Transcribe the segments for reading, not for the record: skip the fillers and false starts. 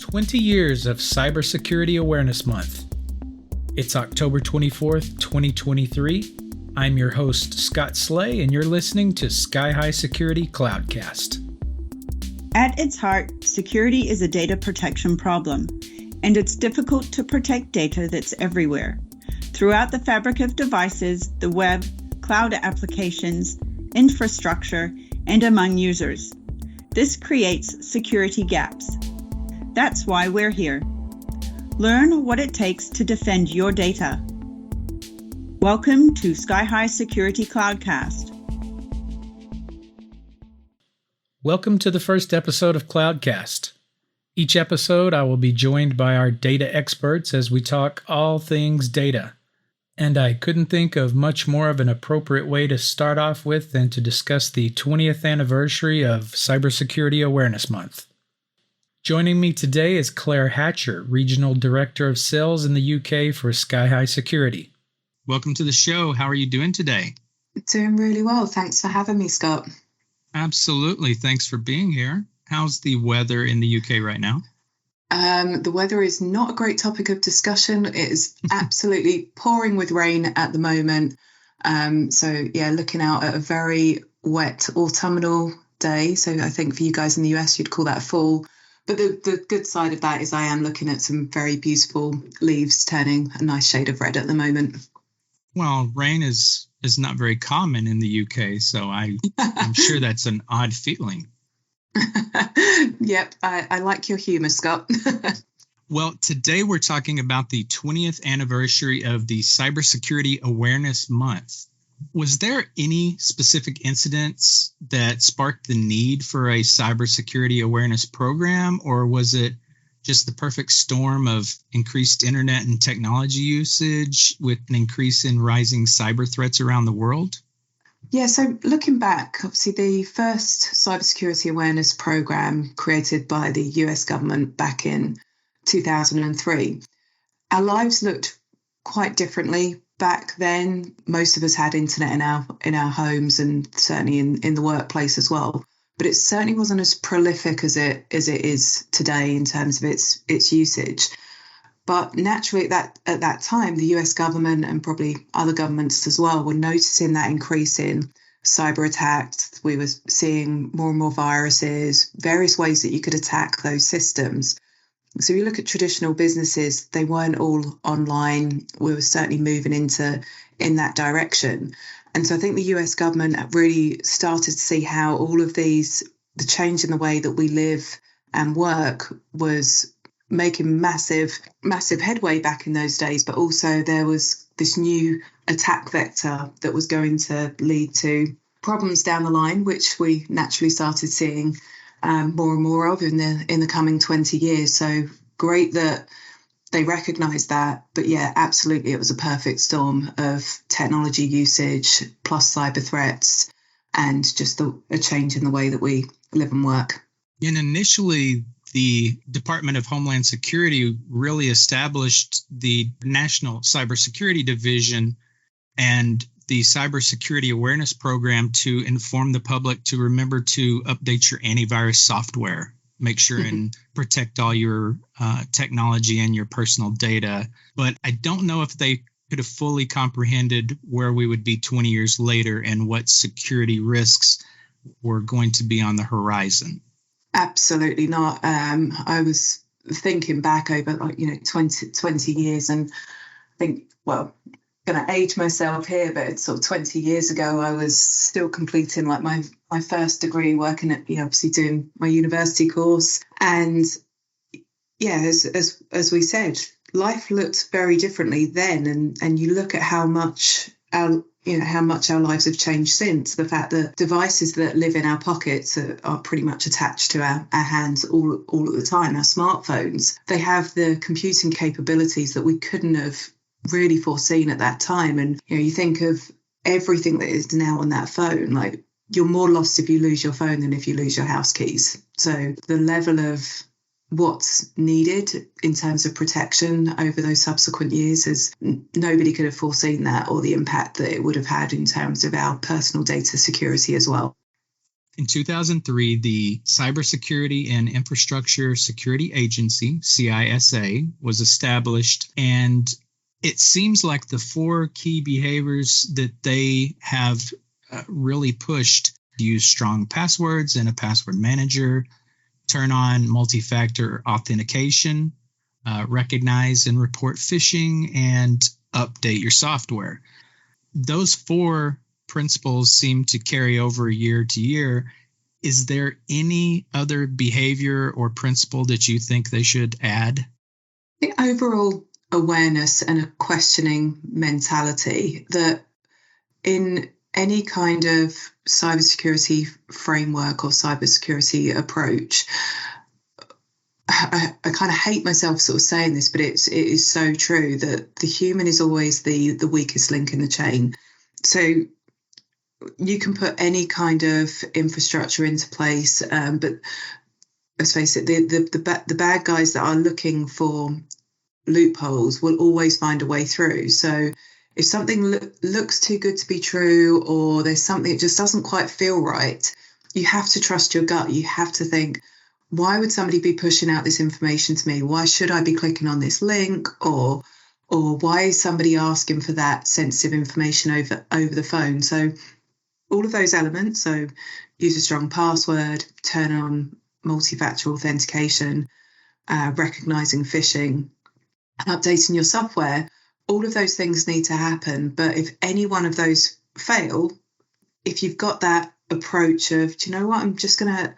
20 years of Cybersecurity Awareness Month. It's October 24th, 2023. I'm your host, Scott Schlee, and you're listening to Skyhigh Security CloudCast. At its heart, security is a data protection problem, and it's difficult to protect data that's everywhere. Throughout the fabric of devices, the web, cloud applications, infrastructure, and among users. This creates security gaps. That's why we're here. Learn what it takes to defend your data. Welcome to Skyhigh Security CloudCast. Welcome to the first episode of CloudCast. Each episode, I will be joined by our data experts as we talk all things data. And I couldn't think of much more of an appropriate way to start off with than to discuss the 20th anniversary of Cybersecurity Awareness Month. Joining me today is Claire Hatcher, Regional Director of Sales in the UK for Skyhigh Security. Welcome to the show. How are you doing today? Doing really well. Thanks for having me, Scott. Absolutely. Thanks for being here. How's the weather in the UK right now? The weather is not a great topic of discussion. It is absolutely pouring with rain at the moment. Looking out at a very wet autumnal day. So I think for you guys in the US, you'd call that fall. But the good side of that is I am looking at some very beautiful leaves turning a nice shade of red at the moment. Well, rain is not very common in the UK, so I'm sure that's an odd feeling. Yep, I like your humor, Scott. Well, today we're talking about the 20th anniversary of the Cybersecurity Awareness Month. Was there any specific incidents that sparked the need for a cybersecurity awareness program, or was it just the perfect storm of increased internet and technology usage with an increase in rising cyber threats around the world? Yeah, so looking back, obviously the first cybersecurity awareness program created by the US government back in 2003, our lives looked quite differently. Back then, most of us had internet in our homes and certainly in the workplace as well. But it certainly wasn't as prolific as it is today in terms of its usage. But naturally, at that time, the US government and probably other governments as well were noticing that increase in cyber attacks. We were seeing more and more viruses, various ways that you could attack those systems. So you look at traditional businesses, they weren't all online. We were certainly moving in that direction. And so I think the US government really started to see how all of the change in the way that we live and work was making massive headway back in those days. But also there was this new attack vector that was going to lead to problems down the line, which we naturally started seeing more and more of in the coming 20 years. So great that they recognised that. But yeah, absolutely, it was a perfect storm of technology usage plus cyber threats and just a change in the way that we live and work. And initially, the Department of Homeland Security really established the National Cybersecurity Division and the Cybersecurity Awareness Program to inform the public to remember to update your antivirus software, make sure and protect all your technology and your personal data. But I don't know if they could have fully comprehended where we would be 20 years later and what security risks were going to be on the horizon. Absolutely not. I was thinking back over 20 years and I think, well, going to age myself here, but sort of 20 years ago, I was still completing like my first degree, working at, obviously doing my university course. And yeah, as we said, life looked very differently then. And you look at how much our lives have changed since. The fact that devices that live in our pockets are pretty much attached to our hands all at the time. Our smartphones, they have the computing capabilities that we couldn't have really foreseen at that time. And you think of everything that is now on that phone, like you're more lost if you lose your phone than if you lose your house keys. So the level of what's needed in terms of protection over those subsequent years is nobody could have foreseen that, or the impact that it would have had in terms of our personal data security as well. In 2003, the Cybersecurity and Infrastructure Security Agency, CISA, was established, and it seems like the 4 key behaviors that they have really pushed: use strong passwords and a password manager, turn on multi-factor authentication, recognize and report phishing, and update your software. Those 4 principles seem to carry over year to year. Is there any other behavior or principle that you think they should add? I think overall awareness and a questioning mentality, that in any kind of cybersecurity framework or cybersecurity approach, I kind of hate myself sort of saying this, but it is so true that the human is always the weakest link in the chain. So you can put any kind of infrastructure into place, but let's face it, the bad guys that are looking for loopholes will always find a way through. So if something looks too good to be true, or there's something that just doesn't quite feel right, you have to trust your gut. You have to think, why would somebody be pushing out this information to me? Why should I be clicking on this link? Or why is somebody asking for that sensitive information over the phone? So all of those elements, so use a strong password, turn on multi-factor authentication, recognizing phishing, and updating your software, all of those things need to happen. But if any one of those fail, if you've got that approach of, do you know what, I'm just going to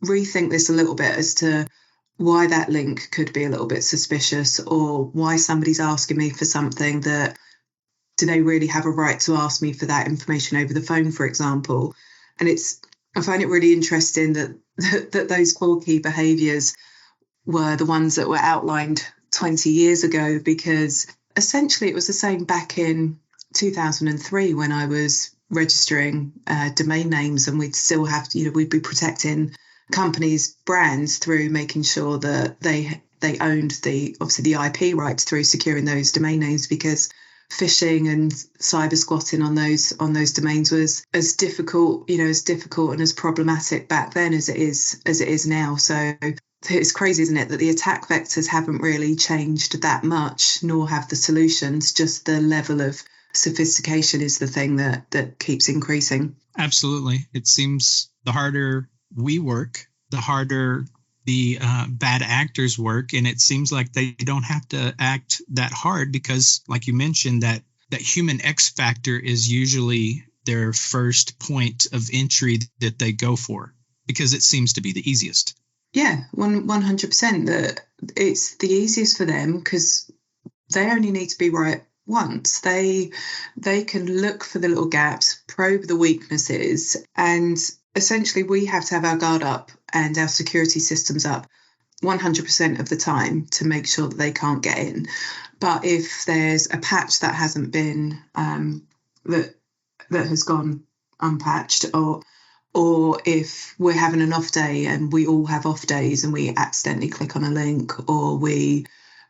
rethink this a little bit as to why that link could be a little bit suspicious, or why somebody's asking me for something that, do they really have a right to ask me for that information over the phone, for example? And I find it really interesting that those 4 key behaviours were the ones that were outlined 20 years ago, because essentially it was the same back in 2003 when I was registering domain names, and we'd still have to, we'd be protecting companies' brands through making sure that they owned the IP rights through securing those domain names, because phishing and cyber squatting on those domains was as difficult and as problematic back then as it is now. So it's crazy, isn't it, that the attack vectors haven't really changed that much, nor have the solutions. Just the level of sophistication is the thing that keeps increasing. Absolutely. It seems the harder we work, the harder the bad actors work. And it seems like they don't have to act that hard because, like you mentioned, that human X factor is usually their first point of entry that they go for, because it seems to be the easiest. Yeah, 100%. That it's the easiest for them because they only need to be right once. They can look for the little gaps, probe the weaknesses, and essentially we have to have our guard up and our security systems up 100% of the time to make sure that they can't get in. But if there's a patch that hasn't been that has gone unpatched, or if we're having an off day, and we all have off days, and we accidentally click on a link, or we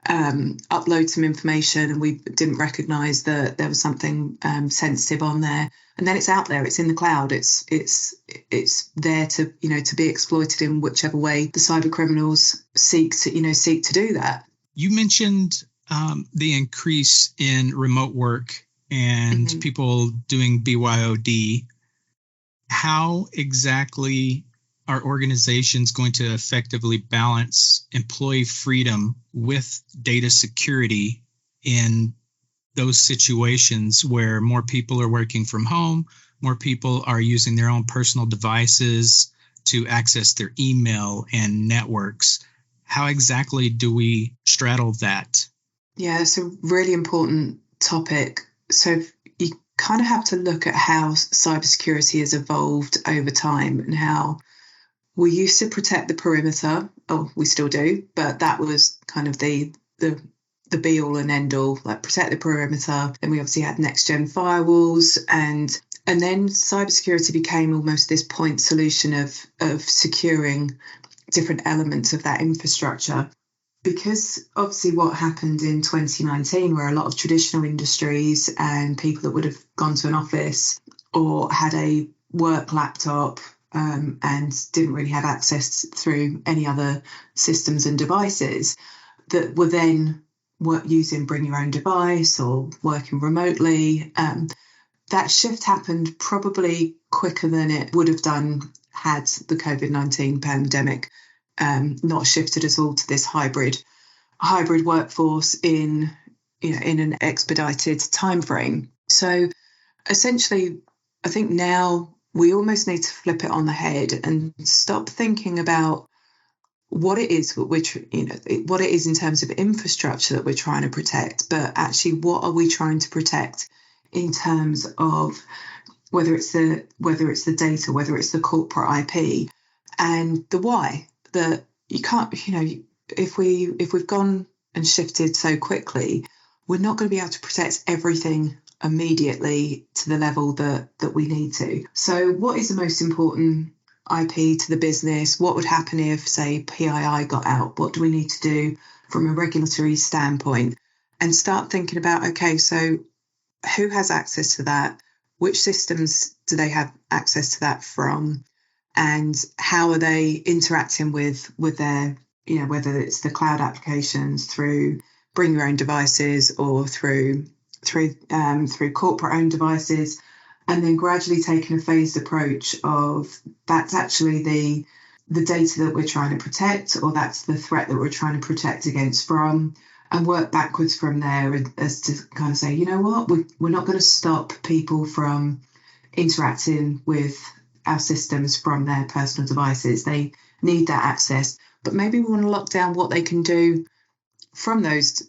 upload some information and we didn't recognize that there was something sensitive on there, and then it's out there, it's in the cloud, it's there to be exploited in whichever way the cyber criminals seek to do that. You mentioned the increase in remote work and people doing BYOD. How exactly are organizations going to effectively balance employee freedom with data security in those situations where more people are working from home, more people are using their own personal devices to access their email and networks? How exactly do we straddle that? Yeah, it's a really important topic. So you kind of have to look at how cybersecurity has evolved over time, and how we used to protect the perimeter. Oh, we still do, but that was kind of the be all and end all, like protect the perimeter. Then we obviously had next gen firewalls, and then cybersecurity became almost this point solution of securing different elements of that infrastructure. Because obviously what happened in 2019, where a lot of traditional industries and people that would have gone to an office or had a work laptop and didn't really have access through any other systems and devices that were then using bring your own device or working remotely. That shift happened probably quicker than it would have done had the COVID-19 pandemic not shifted us all to this hybrid workforce in an expedited time frame. So essentially, I think now we almost need to flip it on the head and stop thinking about what it is what it is in terms of infrastructure that we're trying to protect, but actually what are we trying to protect in terms of whether it's the data, whether it's the corporate IP, and the why. That you can't, if we've gone and shifted so quickly, we're not going to be able to protect everything immediately to the level that we need to. So what is the most important IP to the business? What would happen if, say, PII got out? What do we need to do from a regulatory standpoint? And start thinking about, okay, so who has access to that? Which systems do they have access to that from? And how are they interacting with their, whether it's the cloud applications through bring your own devices or through corporate owned devices, and then gradually taking a phased approach of that's actually the data that we're trying to protect, or that's the threat that we're trying to protect against from, and work backwards from there as to kind of say, you know what, we're not going to stop people from interacting with our systems from their personal devices. They need that access, but maybe we want to lock down what they can do from those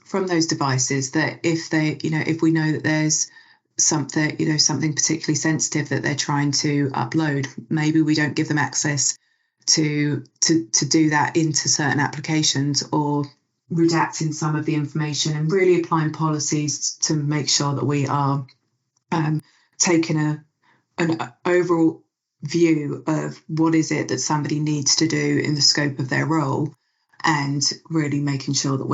devices, that if we know that there's something particularly sensitive that they're trying to upload, maybe we don't give them access to do that into certain applications, or redacting some of the information, and really applying policies to make sure that we are taking an overall view of what is it that somebody needs to do in the scope of their role, and really making sure that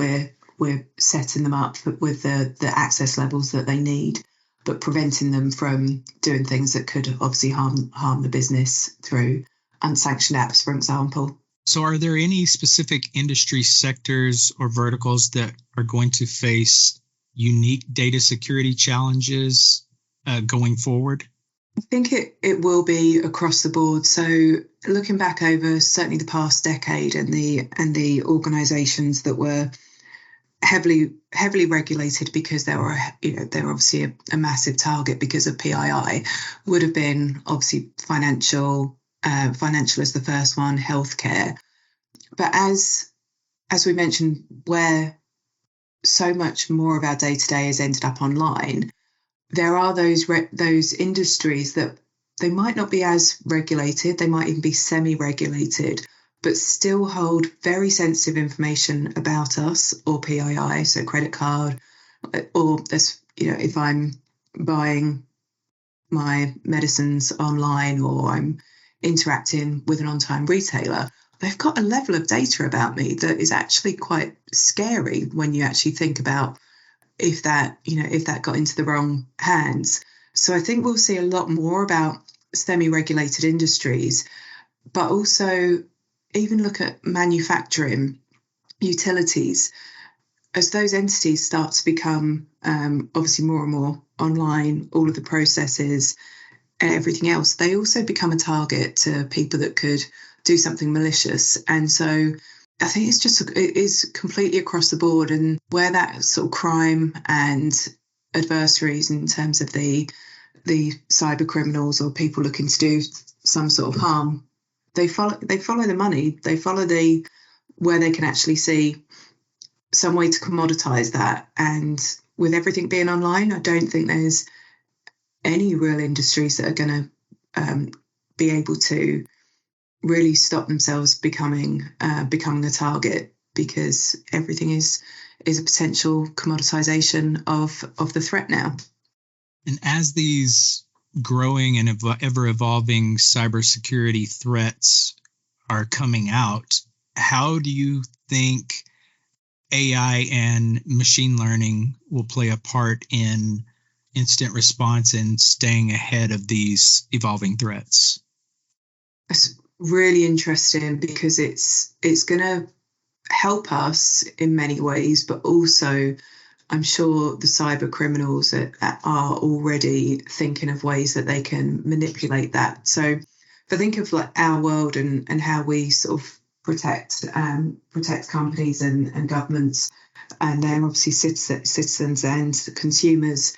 we're setting them up with the access levels that they need, but preventing them from doing things that could obviously harm the business through unsanctioned apps, for example. So are there any specific industry sectors or verticals that are going to face unique data security challenges going forward? I think it will be across the board. So looking back over certainly the past decade, and the organisations that were heavily regulated because they were obviously a massive target because of PII, would have been obviously financial as the first one, healthcare. But as we mentioned, where so much more of our day-to-day has ended up online, there are those industries that they might not be as regulated, they might even be semi-regulated, but still hold very sensitive information about us, or PII, so credit card, or if I'm buying my medicines online, or I'm interacting with an on-time retailer, they've got a level of data about me that is actually quite scary when you actually think about if that got into the wrong hands. So I think we'll see a lot more about semi-regulated industries, but also even look at manufacturing, utilities, as those entities start to become obviously more and more online, all of the processes and everything else, they also become a target to people that could do something malicious. And so I think it is completely across the board, and where that sort of crime and adversaries in terms of the cyber criminals or people looking to do some sort of harm, they follow the money, they follow where they can actually see some way to commoditize that. And with everything being online, I don't think there's any real industries that are going to be able to really stop themselves becoming a target, because everything is a potential commoditization of the threat now. And as these growing and ever evolving cybersecurity threats are coming out, how do you think AI and machine learning will play a part in incident response and staying ahead of these evolving threats? It's really interesting because it's going to help us in many ways, but also I'm sure the cyber criminals are already thinking of ways that they can manipulate that. So if I think of like our world and how we sort of protect companies and governments, and then obviously citizens and consumers,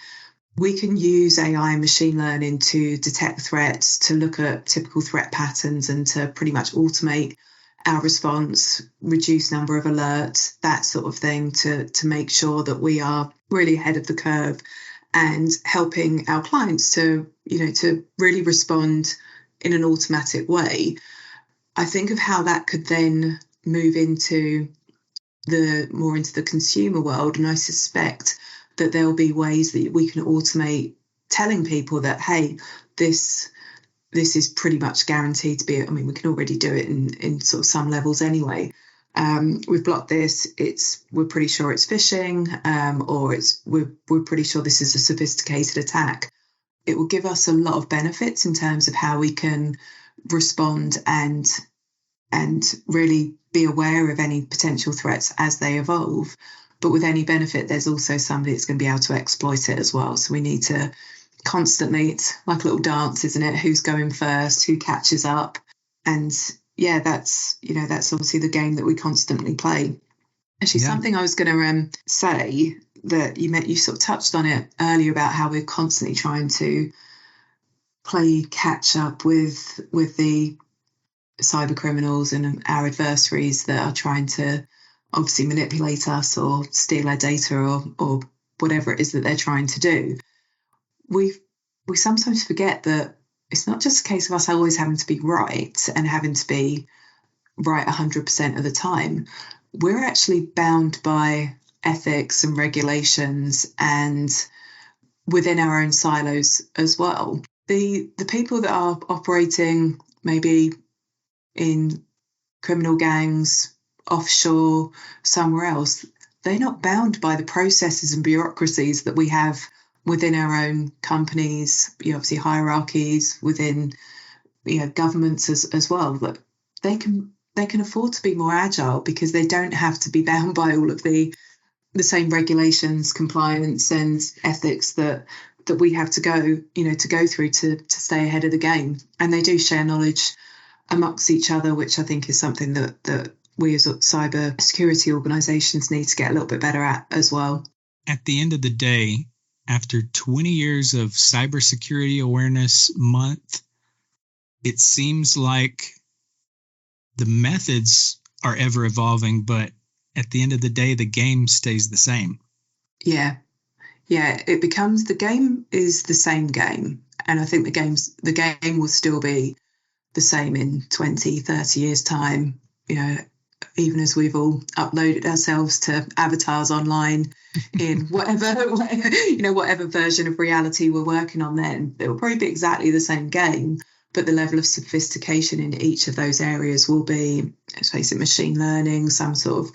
we can use AI and machine learning to detect threats, to look at typical threat patterns, and to pretty much automate our response, reduce number of alerts, that sort of thing, to make sure that we are really ahead of the curve and helping our clients to really respond in an automatic way. I think of how that could then move into the consumer world, and I suspect that there'll be ways that we can automate telling people that, hey, this is pretty much guaranteed to be, I mean, we can already do it in sort of some levels anyway. We've blocked this, we're pretty sure it's phishing, or we're pretty sure this is a sophisticated attack. It will give us a lot of benefits in terms of how we can respond and really be aware of any potential threats as they evolve. But with any benefit, there's also somebody that's going to be able to exploit it as well. So we need to constantly, it's like a little dance, isn't it? Who's going first? Who catches up? And yeah, that's obviously the game that we constantly play. Actually, something I was going to say that you sort of touched on it earlier about how we're constantly trying to play catch up with the cyber criminals and our adversaries that are trying to obviously manipulate us or steal our data or whatever it is that they're trying to do. We sometimes forget that it's not just a case of us always having to be right and having to be right 100% of the time. We're actually bound by ethics and regulations and within our own silos as well. The people that are operating maybe in criminal gangs, offshore, somewhere else, they're not bound by the processes and bureaucracies that we have within our own companies, obviously hierarchies within governments as well, that they can afford to be more agile because they don't have to be bound by all of the same regulations, compliance and ethics that we have to go through to stay ahead of the game. And they do share knowledge amongst each other, which I think is something that we as cyber security organizations need to get a little bit better at as well. At the end of the day, after 20 years of Cybersecurity Awareness Month, it seems like the methods are ever evolving, but at the end of the day, the game stays the same. Yeah, it becomes, the game is the same game. And I think the game will still be the same in 20, 30 years' time, even as we've all uploaded ourselves to avatars online in whatever version of reality we're working on then, it will probably be exactly the same game, but the level of sophistication in each of those areas will be, let's face it, machine learning, some sort of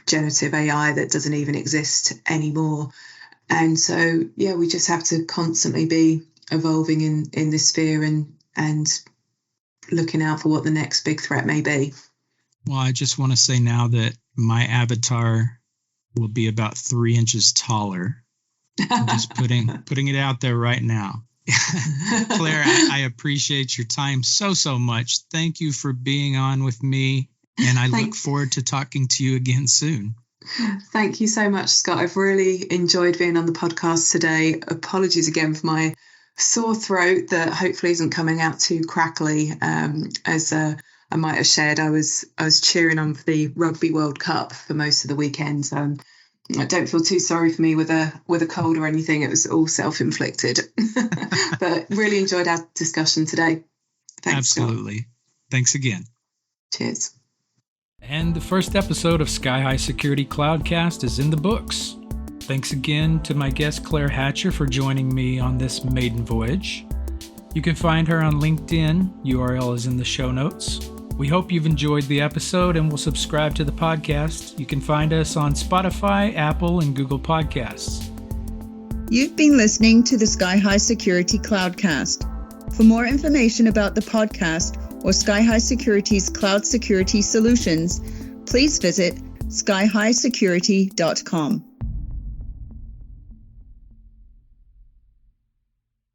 generative AI that doesn't even exist anymore. And so, we just have to constantly be evolving in this sphere and looking out for what the next big threat may be. Well, I just want to say now that my avatar will be about 3 inches taller. I'm just putting it out there right now. Claire, I appreciate your time so much. Thank you for being on with me, and I look forward to talking to you again soon. Thank you so much, Scott. I've really enjoyed being on the podcast today. Apologies again for my sore throat that hopefully isn't coming out too crackly. As I might have shared, I was cheering on for the Rugby World Cup for most of the weekend. I don't feel too sorry for me with a cold or anything. It was all self-inflicted. But really enjoyed our discussion today. Thanks, Absolutely. Scott. Thanks again. Cheers. And the first episode of Skyhigh Security CloudCast is in the books. Thanks again to my guest Claire Hatcher for joining me on this maiden voyage. You can find her on LinkedIn. URL is in the show notes. We hope you've enjoyed the episode and will subscribe to the podcast. You can find us on Spotify, Apple, and Google Podcasts. You've been listening to the Skyhigh Security CloudCast. For more information about the podcast or Skyhigh Security's cloud security solutions, please visit skyhighsecurity.com.